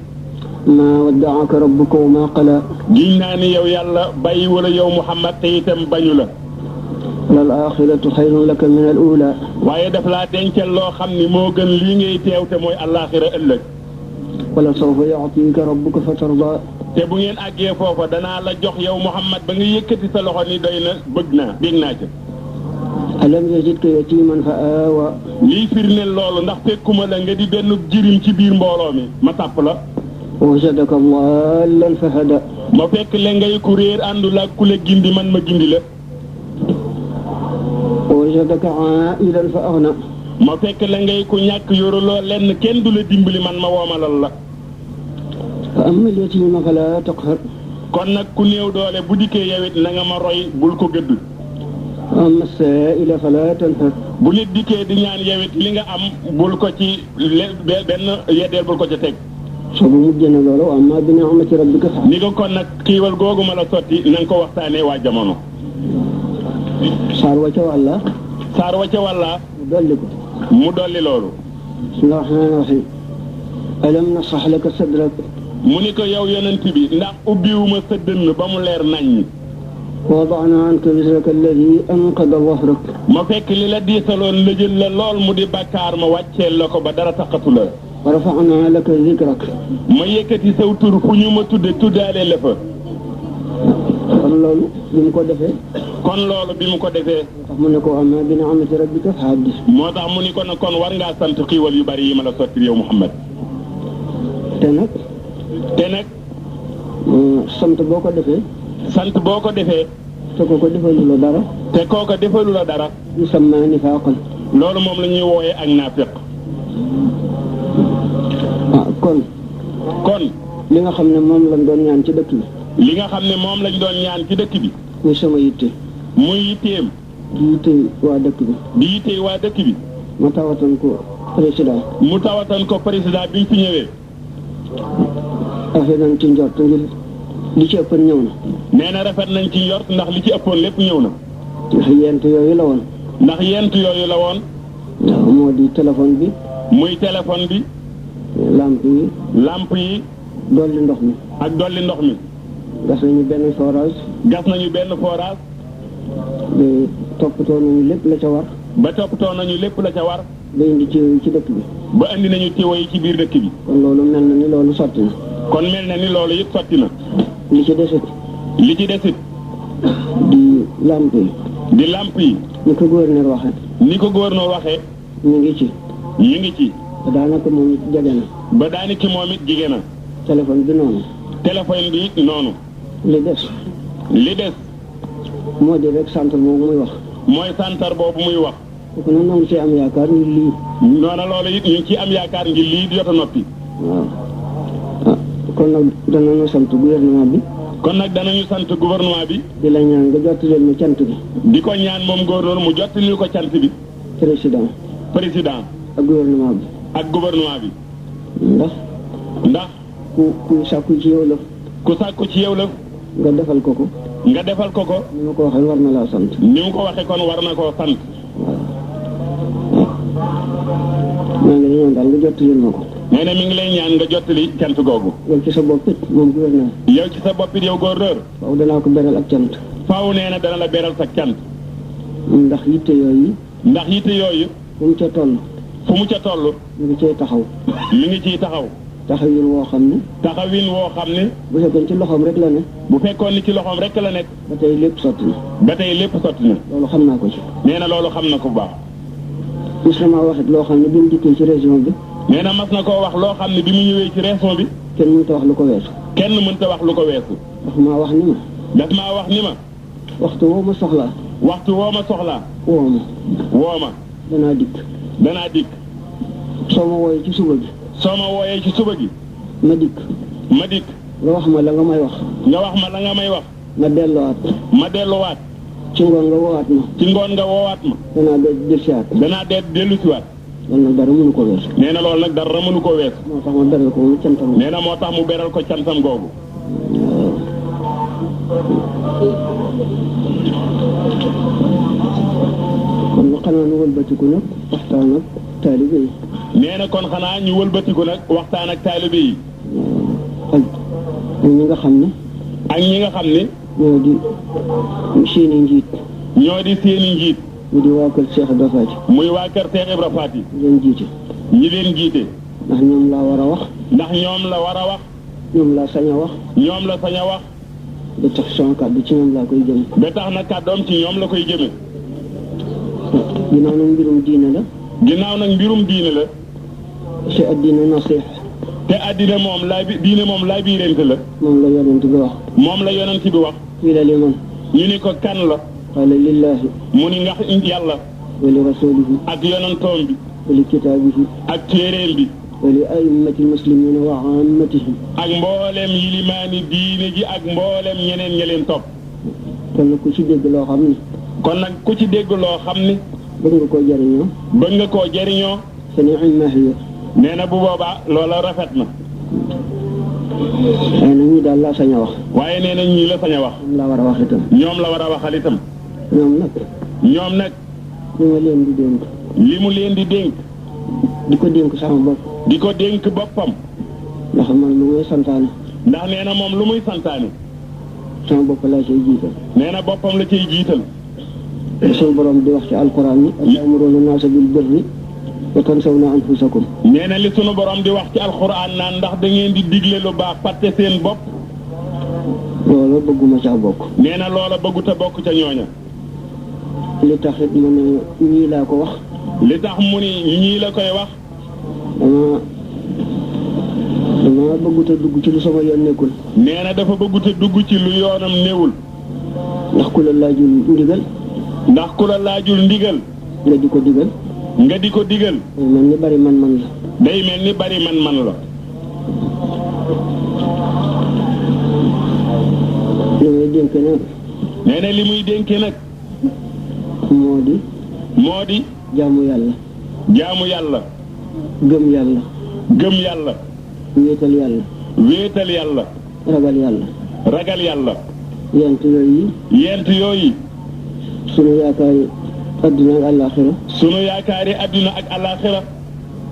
maa wadda'aka rabbuka wa maa qalaa. giñ naa ni yow yàlla bàyyi wala yow Muhammad te itam bañu la. lal aaxiratu xayrun laka min al uulaa. waaye daf laa dencal loo xam ni moo gën lii ngay teew te mooy allaaxira ëllëg. wala sawfa yu'tiika rabbuka fatardaa. te bu ngeen àggee foofa danaa la jox yow Muhammad ba nga yëkkati sa loxo ni doy na bëgg naa ca. alam yazidka yatiman fa awa lii firndeel loolu ndax fekkuma la nga di benn jirim ci biir mbooloo mi ma tàpp la wajadaka dallan fa hada ma fekk la ngay ku réer àndul ak ku la gindi man ma gindi la wajadaka ailan fa aghna ma fekk la ngay ku ñàkk yoruloo lenn kenn du la dimbali man ma woomalal la fa amma al-yatima fala taqhar kon nag ku néew doole bu dikkee yawit na nga ma roy bul ko gëdd wa amma as-sa'ila fala tanhar bu nit dikkee di ñaan yawit li nga am bul ko ci benn yeddeel bul ko ca teg soo bu mujjee na loolu wa amma bi ni'mati rabbika fa ni ko kon nag xiiwal googu ma la sotti na nga ko waxtaanee waa jamono saar wa ca wàlla saar wa ca wàlla mu dolli ko mu dolli loolu bismillahi rahmaani rahim alam nashrah laka sadrak mu ni ko yow yonent bi ndax ubbiwuma sa dënn ba mu leer naññ wa wada'na anka wizraka alladhi anqada dhahrak ma fekk li la diisaloon la jël la lool mu di bàkkaar ma wàcceel la ko ba dara taxatu la wa rafa'na laka dhikrak ma yëkkati saw tur fu ñu ma tuddaale la fa kon loolu bi mu ko defee kon loolu bi mu ko defee tax mu ne ko amma bi ni'mati rabbika fa haddith moo tax mu ni ko nag kon war ngaa sant xiiwal yu bari yi ma la sotti yow Muhammad te nag sant boo ko defee te ko defalu la dara te kooka defalu la dara yusamma nifaaqan loolu moom la ñuy wooyee ak naafiq kon li nga xam ne moom lañ doon ñaan ci dëkk bi li nga xam ne moom lañ doon ñaan ci dëkk bi muy sama yitte muy yitteem di yitte waa dëkk bi di yitte waa dëkk bi ma tawatan ko président mu tawatan ko président bi mu fi ñëwee rafet nañ ci njort ngir li ci ëppoon ñëw na nee na rafet nañ ci njort ndax li ci ëppoon lépp ñëw na ndax yent yooyu la woon ndax yent yooyu la woon waaw moo di téléphone bi muy téléphone bi lamp yi dolli ndox mi ak dolli ndox mi gas nañu benn forage ba toppatoo nañu lépp la ca war ba war ba indi ci dëkk bi ba indi nañu tiwo yi ci biir dëkk bi kon loolu mel na ni loolu sotti na kon mel na ni loolu it sotti na li ci desit di lamp yi ni ko gouverneur waxee ñu ngi ci te daanaka moom it jege na ba daanaka moom it jege na téléphone bi noonu li des moo di rek centre boobu muy wax mooy centre boobu muy wax kooku nag ñoo ngi ciy am yaakaar ngir lii noona loolu it ñu ngi ciy am yaakaar ngir lii di jot a noppi waaw kon nag danañu sant gouvernement bi di la ñaan nga jottaleel ma cant bi di ko ñaan moom gouverneur mu jottalil ko cant bi président ak gouvernement bi ndax ku sàkku ci yow la nga defal ko ni ma ko waxee war na laa sant ni mu ko waxee kon war na koo sant maa ngi lay ñaan daal nga jottalil ma ko nee na mi ngi lay ñaan nga jottali cant googu yow ci sa bopp it moom gouverneur yow gouverneur waaw danaa ko beral ak cant faaw nee na dana la beral sa cant ndax yitte yooyu fu mu ca toll mi ngi ciy taxaw taxawin woo xam ne bu fekkoon ci loxoom rek la ne ba tey lépp sotti na loolu xam naa ko ci nee na loolu xam na ko bu baax mos na maa waxit loo xam ne bi mu dikkee ci région bi nee na mas na koo wax loo xam ne bi mu ñëwee ci région bi kenn mënta wax lu ko weesu daf maa wax ni ma waxtu woo ma soxlaa woo ma danaa dikk soo ma wooyee ci suba gi ma dikk nga wax ma la nga may wax ma delluwaat ci ngoon nga woowaat ma danaa dellusiwaat loolu nag dara mënu ko weesu nee na loolu nag dara mënu ko weesu moo tax ma beral ko mu cantam nee na moo tax mu beral ko cantam googu kon xanaa ñu wëlbatiku nag waxtaan ak taalibe yi nee na kon xanaa ñu wëlbatiku nag waxtaan ak taalibe yi ak ñi nga xam ne ñoo di seeni njiit ñu di waa kër Cheikh Ibra Faty muy waa kër Cheikh Ibra Faty ñi leen jiite ndax ñoom laa war a wax ñoom laa sañ a wax ba tax sama kàddu ci ñoom laa koy jëme ba tax na kàddoom ci ñoom la koy jëme ginnaaw nag mbirum diine la. ginnaaw nag mbirum diine la. te addina nasiix. te addina moom diine moom laa biirante la. moom la yonent bi wax. moom la yonent bi wax. fii la liman. ñu ni ko kan la. qaala lillahi. mu ni ndax yàlla. wa li rasulihi. ak yonentoom bi. wa li kitaabihi. ak téeréem bi. wa li a'immati muslimina wa ammatihim. ak mboolem yilimaani diine ji ak mboolem ñeneen ña leen topp. kon nag ku ci dégg loo xam ni. kon nag ku ci dégg loo xam ni. bëgg nga koo jëriñoo. bëgg nga koo jëriñoo. sa ni'am ma hiya. nee na bu boobaa loola rafet na. waaye nag ñii daal laa sañ a wax. waaye nee na ñii la sañ a wax. ñoom laa war a wax itam. ñoom la war a waxal itam. ñoom nag. ñoom nag. li ma leen di dénk. li mu leen di dénk. di ko dénk sama bopp. di ko dénk boppam. ndax man lu muy santaane. ndax nee na moom lu muy santaane. sama bopp laa cay jiital. nee na boppam la cay jiital. suñu borom di wax ci alquran ni atamuruna naasa bil birri wa tansawna anfusakum. nee na li sunu borom di wax ci alquran naan ndax da ngeen di digle lu baax fàtte seen bopp. loolu bëgguma caa bokk. nee na loola bëggut a bokk ca ñooña. li tax it mu ne ñii laa ko wax. li tax mu ni ñii la koy wax. dama bëggut a dugg ci lu sama yoon nekkul. nee na dafa bëggut a dugg ci lu yoonam néewul. ndax ku la laajul ndigal. ndax ku la laajul ndigal. nga di ko digal. nga di ko digal. day mel ni bari man-man la. day mel ni bari man-man la. li may dénk nag. nee na li muy dénkee nag. moo di. jaamu yàlla. jaamu yàlla. gëm yàlla. gëm yàlla. wéetal yàlla. wéetal yàlla. ragal yàlla. ragal yàlla. yent yooyu. yent yooyu. sunu yaakaari adduna ak àllaaxira. sunu yaakaari adduna ak àllaaxira.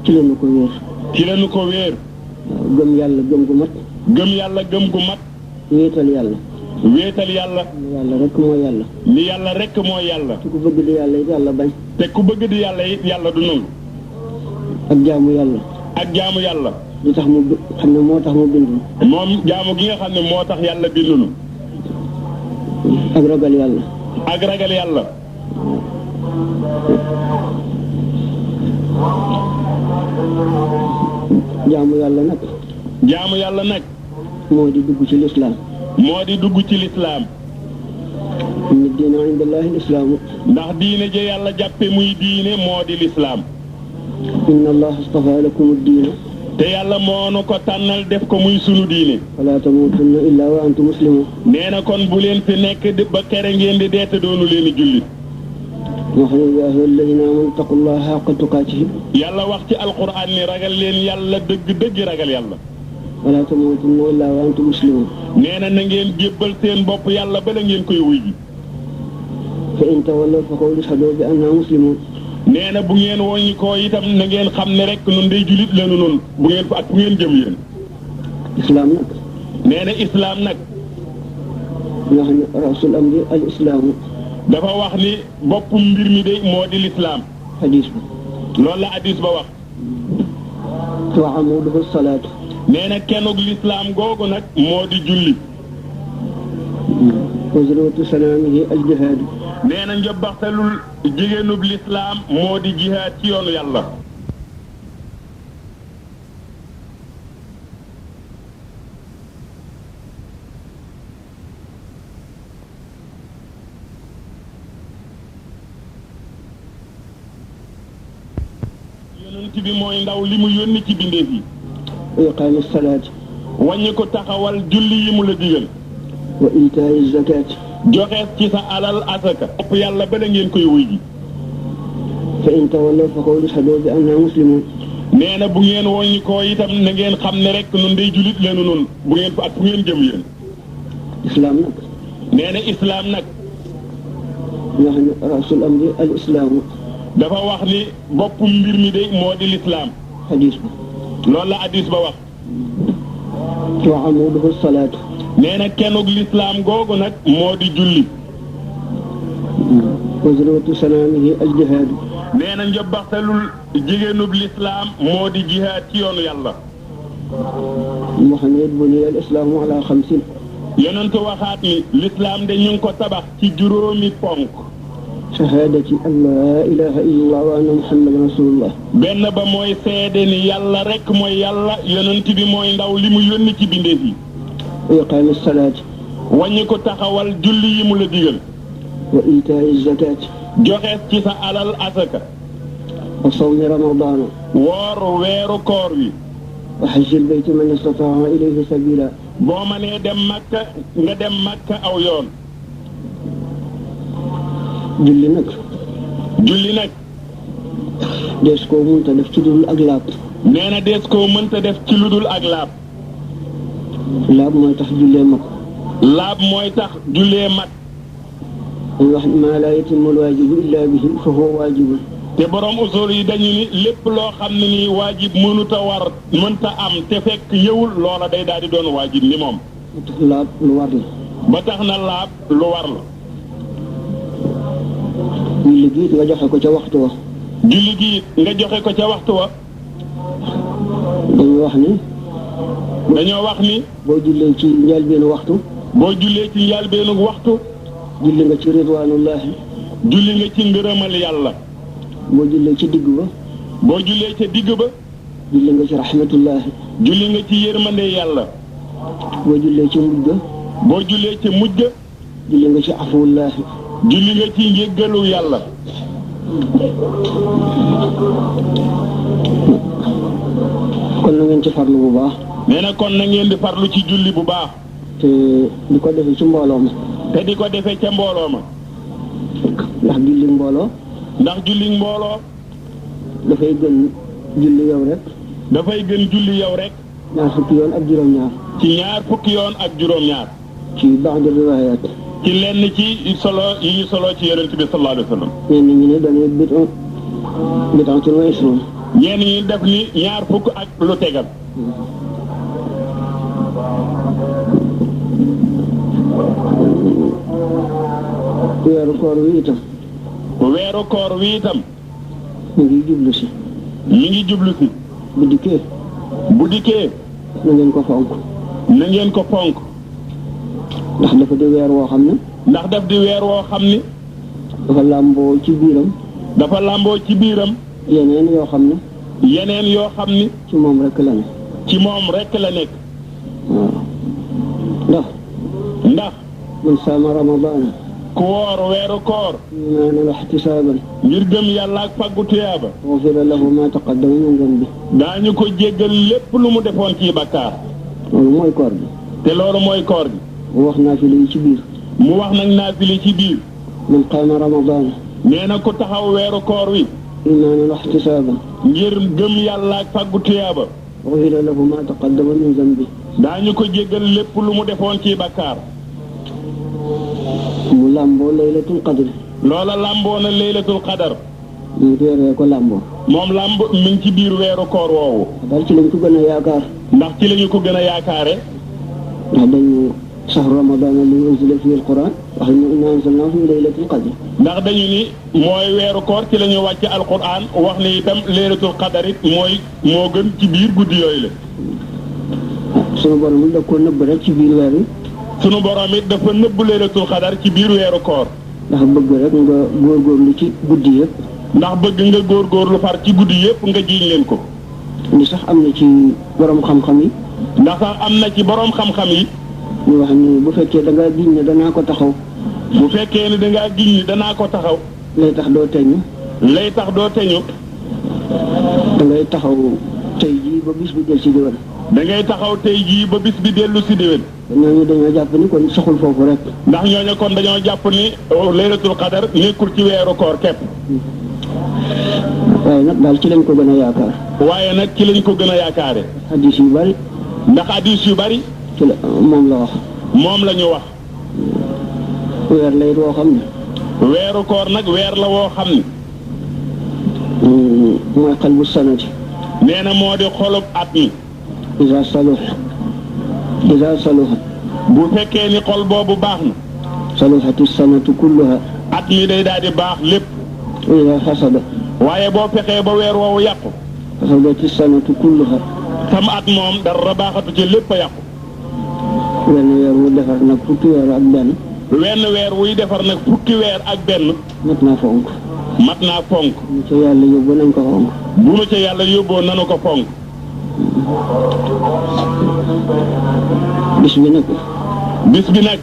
ci la nu ko wéer. ci la nu ko wéer. waaw gëm yàlla gëm gu mat. gëm yàlla gëm gu mat. wéetal yàlla. wéetal yàlla. yàlla rek mooy yàlla. ni yàlla rek mooy yàlla. te ku bëgg di yàlla it yàlla bañ. te ku bëgg di yàlla it yàlla du nangu. ak jaamu yàlla. ak jaamu yàlla. li tax mu xam ne moo tax mu bind. moom jaamu gi nga xam ne moo tax yàlla bindunu. ak ragal yàlla. ak ragal yàlla. jaamu yàlla nag. jaamu yàlla nag. moo di dugg ci lislaam. moo di dugg ci lislaam. inna diina indallahi lislaamu. ndax diine ja yàlla jàppe muy diine moo di lislaam. inna allaha astafa lakum diina. te yàlla moo nu ko tànnal def ko muy sunu diine. wala tamutunna illa wa antum muslimun. nee na kon bu leen fi nekk ba kere ngeen di deete doonu leen i jullit. wax ne yaa ayyuha alladina amanu taqullaha haqqa tuqaatihi. yàlla wax ci alquran ni ragal leen yàlla dëgg ragal yàlla. wala tamutunna illa wa antum muslimun. nee na ngeen jébbal seen bopp yàlla bala ngeen koy wuy ji. fa in tawallaw fa qulu ashhadu bi anna muslimun. nee na bu ngeen woññi ko itam na ngeen xam ne rek nun day julit lanu noonu bu ngeen fa ak fu ngeen jëm yéen. islam nag. nee na islam nag. nga xam ne rasul amri al islaamu. dafa wax ni boppum mbir mi de moo di lislaam. hadis ba. loolu la hadis ba wax. wa amuduhu salaatu. nee na kennug lislaam googu nag moo di julli. wa zirwatu sanaamihi al jihaadu. nee na njobbaxtalul jigéenub lislaam moo di jihaad ci yoonu yàlla. yonent bi mooy ndaw li mu yónni ci bindeef yi. wa iqaami salaati. wàññi ko taxawal julli yi mu la digal. wa itaa'i zakaati. joxees ci sa alal asaka. topp yàlla bala ngeen koy wuy ji. fa in tawallaw fa qulu ashhadu bi anna muslimun. nee na bu ngeen woññi ko itam na ngeen xam ne rek nun day julit leenu noonu bu ngeen fa ak fu ngeen jëm yéen. islam nag. nee na islaam nag. nga xam ne rasul amri al islaamu. dafa wax ni boppum mbir mi de moo di lislaam. hadis ba. loolu la hadis ba wax. wa amuduhu salaatu. nee na kennug lislaam googu nag moo di julli. wa zirwatu sanaamihi al jihaadu. nee na njobbaxtalul jigéenub lislaam moo di jihaad ci yoonu yàlla. moo xam ne buniya al islaamu ala xamsin. yonent waxaat ni lislaam de ñu ngi ko tabax ci juróomi ponk. shahadati an laa ilaha illallah wa anna muhammadan rasulullah. benn ba mooy seede ni yàlla rek mooy yàlla yonent bi mooy ndaw li mu yónni ci bindeef yi. wa iqaami salaati. wàññi ko taxawal julli yi mu la digal. wa itaa'i zakaati. joxe ci sa alal asaka. wa sawmi ramadaana. woor weeru koor wi. wa hajjil bayti man istataa ilayhi sabila. boo mënee dem Makka nga dem Makka aw yoon. julli nag. julli nag. dees koo mënta def ci dul ak laab. nee na dees koo mënta def ci lu dul ak laab. laab mooy tax jullee mat. laab mooy tax jullee mat. dañuy wax maa laa yatimul waajibu illaa bihi fa huwa waajibun. te borom usul yi dañu ni lépp loo xam ne nii waajib mënuta war mënta am te fekk yëwul loola day daal di doon waajib ni moom. ba tax laab lu war la. ba tax na laab lu war la. julli gi nga joxe ko ca waxtu wa. julli gi nga joxe ko ca waxtu wa. dañuy wax ni. dañoo wax ni. boo jullee ci njëlbeenu waxtu. boo jullee ci njëlbeenu waxtu. julli nga ci ridwaanullahi. julli nga ci ngërëmal yàlla. boo jullee ci digg ba. boo jullee ca digg ba. julli nga ci rahmatullahi. julli nga ci yërmande yàlla. boo jullee ci mujj ga. boo jullee ca mujj ga. julli nga ci afuwullahi. julli nga ci njéggalu yàlla. kon na ngeen ci farlu bu baax. nee na kon na ngeen di farlu ci julli bu baax. te di ko defee ci mbooloo ma. te di ko defee ca mbooloo ma. ndax julli mbooloo. ndax julli mbooloo. dafay gën julli yow rek. dafay gën julli yow rek. ñaar fukki yoon ak juróom-ñaar. ci ñaar fukki yoon ak juróom-ñaar. ci baax de riwaayaat. ci lenn ci solo yi ñu solo ci yonent bi sallallahu alayhi wa sallam. ñenn ñi ne dañuy bid'atun wa ishrun. ñenn ñi def ni ñaar fukk ak lu tegal. weeru koor wi itam. weeru koor wi itam. mu ngi jublu si. mi ngi jublu si. bu dikkee. bu dikkee. na ngeen ko fonk. na ngeen ko fonk. ndax dafa di weer woo xam ne. ndax daf di weer woo xam ni. dafa làmboo ci biiram. dafa làmboo ci biiram. yeneen yoo xam ne. yeneen yoo xam ni. ci moom rek la ne. ci moom rek la nekk. waaw. ndax. ndax. man saama ramadaana. ku woor weeru koor. iimaanan wa ihtisaaban. ngir gëm yàlla ak faggu tuyaaba. ghufira lahu maa taqaddama min dhanbi. daañu ko jéggal lépp lu mu defoon ci bakkaar. loolu mooy koor bi. te loolu mooy koor gi. mu wax naa fi lii ci biir. mu wax nag naafile ci biir. man qaama ramadaana. nee na ku taxaw weeru koor wi. iimaanan wa ihtisaaban. ngir gëm yàlla ak faggu tuyaaba. ghufira lahu maa taqaddama min dhanbi. daañu ko jéggal lépp lu mu defoon ci bakkaar. mu làmboo laylatul qadr. loola làmboo na laylatul qadar. ñu teeree ko làmboo. moom làmb mi ngi ci biir weeru koor woowu. daal ci lañ ko gën a yaakaar. ndax ci lañu ko gën a yaakaare. ndax dañu shahru ramadaana allazii unzila fiihi al-qur'aan wax ñu innaa anzalnaahu fii laylatil qadr. ndax dañu ni mooy weeru koor ci la ñu wàcc alquran wax ni itam laylatul qadar it moo gën ci biir guddi yooyu la. sunu borom da ko nëbb rek ci biir weer wi. sunu borom it dafa nëbb laylatul qadar ci biir weeru koor. ndax bëgg rek nga góorgóorlu ci guddi yëpp. ndax bëgg nga góorgóorlu far ci guddi yëpp nga jiiñ leen ko. ni sax am na ci borom xam-xam yi. ndax sax am na ci borom xam-xam yi. ñu wax ni bu fekkee da ngaa giñ ne danaa ko taxaw. bu fekkee ne dangaa giñ ni danaa ko taxaw. lay tax doo teñu. lay tax doo teñu. da ngay taxaw tey jii ba bis bi del si déwén. da ngay taxaw tey jii ba bis bi dellu si déwén. ñooñu dañoo jàpp ni kon saxul foofu rek. ndax ñooñu kon dañoo jàpp ni laylatul qadar nekkul ci weeru koor képp. waaye nag daal ci lañ ko gën a yaakaar. waaye nag ci lañ ko gën a yaakaare. hadis yu bari. ndax hadis yu bari. ci la moom la wax. moom la ñu wax. weer la it woo xam ne. weeru koor nag weer la woo xam ni. mooy qalbu sanati. nee na moo di xolub at mi. isa saluha. bu fekkee ni xol boobu baax na. saluhati sanatu kulluha. at mi day daal di baax lépp. isa fasada. waaye boo fexee ba weer woowu yàqu. fasadati sanatu kulluha. sam at moom dara baaxatu ci lépp a yàqu. wenn weer wu defar nag fukki weer ak benn. wenn weer wuy defar nag fukki weer ak benn mat naa fonk. mat naa fonk. ñu ca yàlla yóbbu nañ ko fonk. bu nu ca yàlla yóbboo nanu ko fonk. bis bi nag. bis bi nag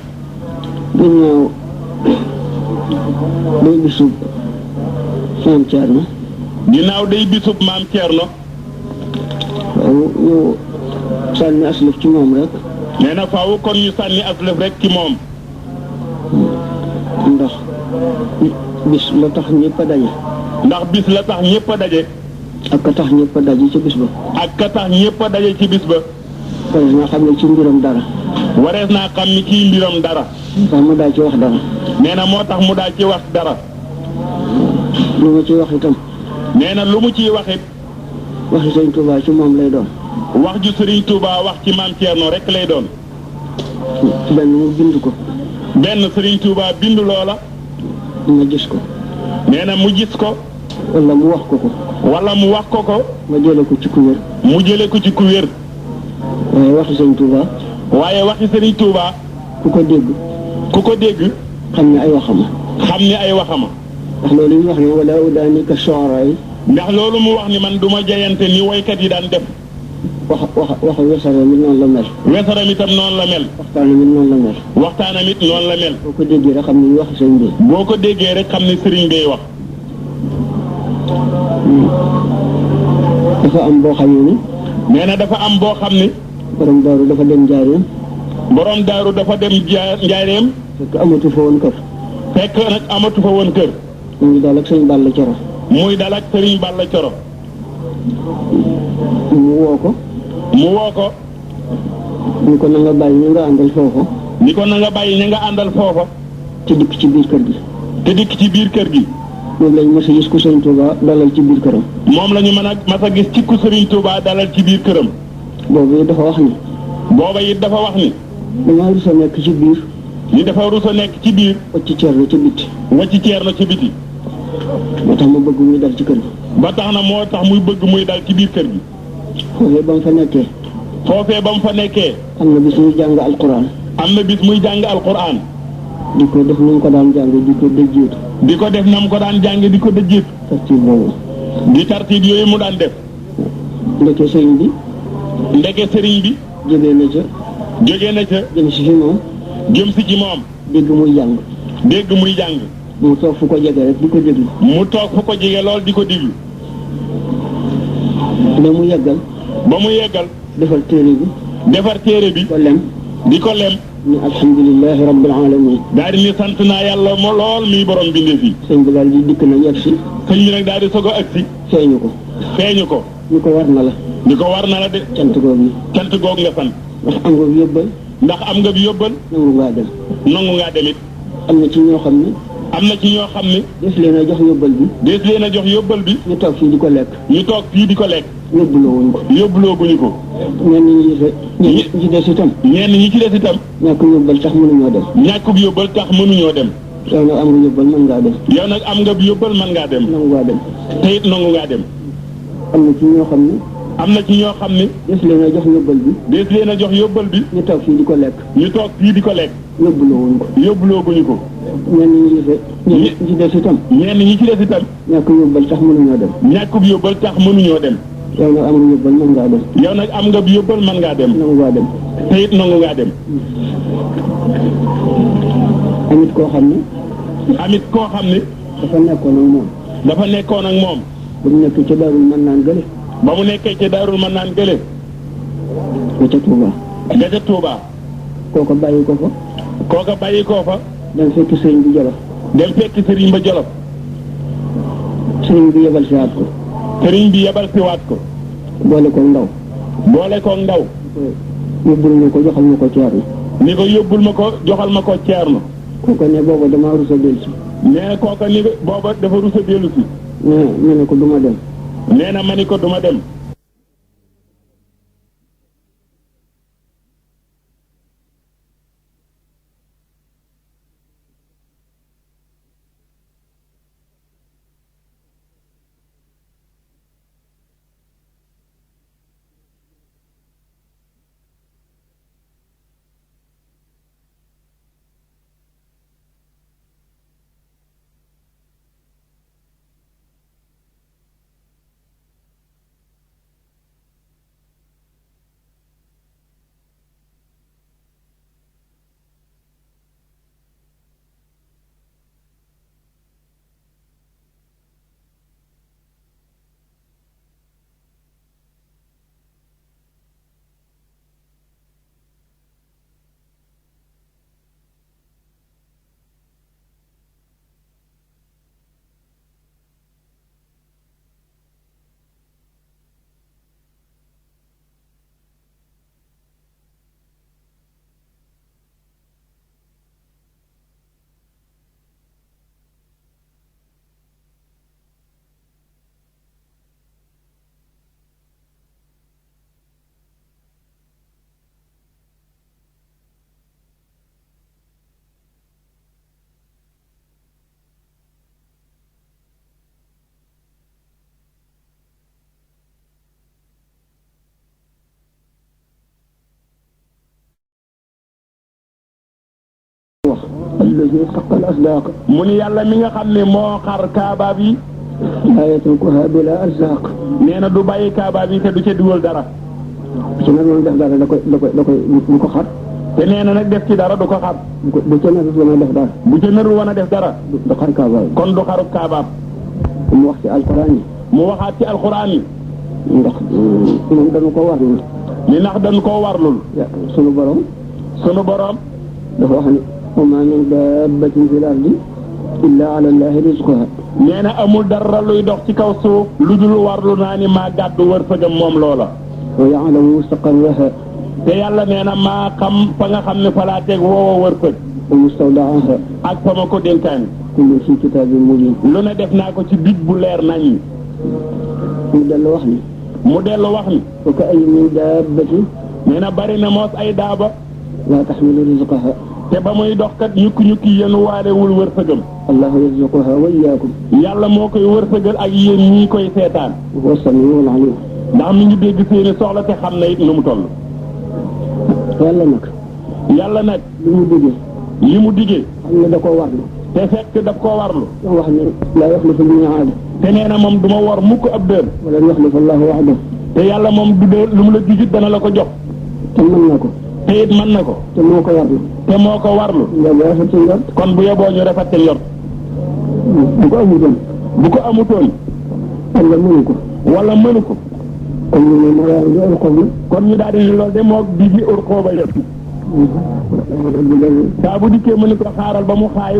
ginnaaw day bisub Maam Thierno. ginnaaw day bisub maam Thierno. waaw ñu sànni aslëf ci moom rek. nee na faaw kon ñu sànni aslëf rek ci moom. ndax bis la tax ñëpp a daje. ndax bis la tax ñëpp a daje. ak ka tax ñëpp a daje ci bis ba. ak ka tax ñëpp a daje ci bis ba. warees naa xam ne ci mbiram dara. warees naa xam ni kii mbiram dara. tax mu daal ci wax dara. nee na moo tax mu daal ci wax dara. lu ma ci wax itam. nee na lu mu ciy waxit waxi Sëñ Tuubaa ci moom lay doon. wax ju Sëriñ Tuubaa wax ci maam Thierno rek lay doon. benn mu bind ko. benn Sëriñ Tuubaa bind loola. ma gis ko. nee na mu gis ko. wala mu wax ko ko. wala mu wax ko ko. ma jële ko ci ku wér. mu jële ko ci ku wér. waaye waxi Sëñ Tuubaa. waaye waxi Sëriñ Tuubaa. ku ko dégg. ku ko dégg. xam ne ay waxama. xam ni ay waxama. ndax loolu ñu wax ne wala udaanika shu'araa yi. ndax loolu mu wax ni man du ma jayante ni woykat yi daan def. wax wesare mi noonu la mel. wesaram itam noonu la mel. waxtaanam it noonu la mel. waxtaanam it noonu la mel. boo ko déggee rek xam ne waxi sëñ bi. boo ko déggee rek xam ni sëriñ bay wax. dafa am boo xam ne. nee na dafa am boo xam ni. borom daaru dafa dem njaareem. borom daaru dafa dem njaareem. fekk amatu fa woon kër. fekk nag amatu fa woon kër. mu ngi daal ak sëñ Balla Coro. muy dal ak sëriñ Balla Coro. mu woo ko. mu woo ko. ni ko na nga bàyyi ñu nga àndal foofu. ni ko na nga bàyyi ña nga àndal foofa. te dikk ci biir kër gi. te dikk ci biir kër gi. moom lañ mës a gis ku sëñ Touba dalal ci biir këram. moom la ñu mën a mas a gis ci ku sëriñ Touba dalal ci biir këram. boobu dafa wax ni. booba it dafa wax ni. damaa rus a nekk ci biir. ni dafa rus a nekk ci biir. wacc Ceerno ci bitti. wacc Ceerno ci biti. moo tax ma bëgg muy dal ci kër gi. ba tax na moo tax muy bëgg muy dal ci biir kër gi. foofee ba mu fa nekkee. foofee ba mu fa nekkee. am na bis muy jàng alquran. am na bis muy jàng alquran. di ko def ni mu ko daan jàng di ko dëjjiitu. di ko def na mu ko daan jàng di ko dëjjiitu. tartiib boobu. di tartiib yooyu mu daan def. ndeke sëriñ bi. ndeke sëriñ bi. jógee na ca. jógee na ca. jëm si fi moom. jëm si ci moom. dégg muy jàng. dégg muy jàng. mu toog fu ko jege rek di ko déglu. mu toog fu ko jege lool di ko déglu. ba mu yeggal. ba mu yeggal. defal téere bi. defar téere bi. ko lem. di ko lem. ni alhamdulilahi rabbil alamin. daal di ni sant naa yàlla moo lool miy borom bindee fii. sëñ bi daal di dikk na yegg si. sëñ bi nag daal di soog a agsi. feeñu ko. feeñu ko. ni ko war na la. ni ko war na la de. cant googu. cant goog nga sant. ndax am nga yóbbal. ndax am nga bi yóbbal. nangu ngaa dem. nangu ngaa demit. am na ci ñoo xam ne. am na ci ñoo xam ne. des leen a jox yóbbal bi. dees leen a jox yóbbal bi. ñu toog fii di ko lekk. ñu toog fii di ko lekk. yóbbuloo wuñ ko. yóbbuloo guñu ko. ñenn ñi ci des itam. ñenn ñi ci des itam. ñàkk yóbbal tax mënuñoo dem. ñàkkub yóbbal tax mënuñoo dem. yow nag am nga yóbbal mën ngaa dem. yow nag am nga bi yóbbal mën ngaa dem. nangu ngaa dem. te it nangu ngaa dem. am na ci ñoo xam ne. am na ci ñoo xam ne. des leen a jox yóbbal bi. dees leen a jox yóbbal bi. ñu toog fii di ko lekk. ñu toog fii di ko lekk. yóbbuloo wuñ ko. yóbbuloo guñu ko. ñenn ñi ci des itam. ñenn ñi ci des itam. ñàkk yóbbal tax mënuñoo dem. ñàkkub yóbbal tax mënuñoo dem. yow nag am nga yóbbal mën ngaa dem. yow nag am nga bi yóbbal mën ngaa dem. nangu ngaa dem. te it nangu ngaa dem. amit koo xam ne. amit koo xam ne. dafa nekkoon ak moom. dafa nekkoon ak moom. ba mu nekk ca Daarul Mannaan gële. ba mu nekkee ca Daarul Mannaan gële. ba ca Touba. ga ca Touba. kooka bàyyi ko fa. kooka bàyyi koo fa. dem fekk sëriñ bi Jolof. dem fekk sëriñ ba Jolof. sëriñ bi yebal si waat ko. sëriñ bi yebal si waat ko. boole ko ndaw. boole ko ndaw. yóbbul ma ko joxal ma ko Ceerno. ni ko yóbbul ma ko joxal ma ko Ceerno. kooka ne booba damaa rus a dellusi. nee kooka ni booba dafa rus a dellu si. ma ne ko du ma dem. nee na ma ni ko du ma dem. الذي سق الأصداق mu ni yàlla mi nga xam ne moo xar kaabaab yi لا يتركها بلا أرزاق nee na du bàyyi kaabaab yi te du ca dugal dara ci nag moom def dara da koy bu ko xar te nee na nag def ci dara du ko xar bu ca narut woon a def dara bu ca narul woon a def dara du xar kaabaab kon du xarub kaabaab mu wax ci alquran yi mu waxaat ci alxuraan yi ndax moom dañu ko warlul ni ndax dañ koo warlul sunu borom sunu boroom dafa wax ni wa ma min dabbatin fil ardi illa ala allahi rizquha nee na amul dara luy dox ci kaw suuf lu dul warlu naa ni maa gàddu wërsëgam moom loola wa ya'lamu mustaqarraha te yàlla nee na maa xam fa nga xam ne fa laa teg woowa wërsëg wa mustawda'aha ak fa ma ko dénkaan kullu fi kitabin mubin lu ne def naa ko ci bit bu leer nañ mu dellu wax ni mu dellu wax ni wa ka ayyin min dabbatin nee na bari na moos ay daaba la tahmilu rizqaha te ba muy dox kat ñukki yéen waalewul wërsëgam allahu yarzuquha wa iyyakum yàlla moo koy wërsëgal ak yéen ñii koy seetaan wa huwa samiul alim ndax mi ngi dégg seeni soxla te xam na it nu mu toll yàlla nag li mu diggee xam ne da koo warlu te fekk daf koo warlu doo wax ne laa yaxlifu l-mii'aad te nee na moom du ma war mukk ab dër wala yaxlifu allahu wa'dahu te yàlla moom du dee lu mu la digit dana la ko jox te mën na ko te it mën na ko te moo ko warlu te moo ko warlu nga ba rafet ci njort kon bu yeboo ñu rafet te njort bu ko amutoon bu ko amutoon wala mënu ko wala mënu ko kon ñu ne moo yaa ngi xaw ma kon ñu daal di ni loolu de moo bi gi ur xooba yëpp saa bu dikkee mu ni ko xaaral ba mu xaay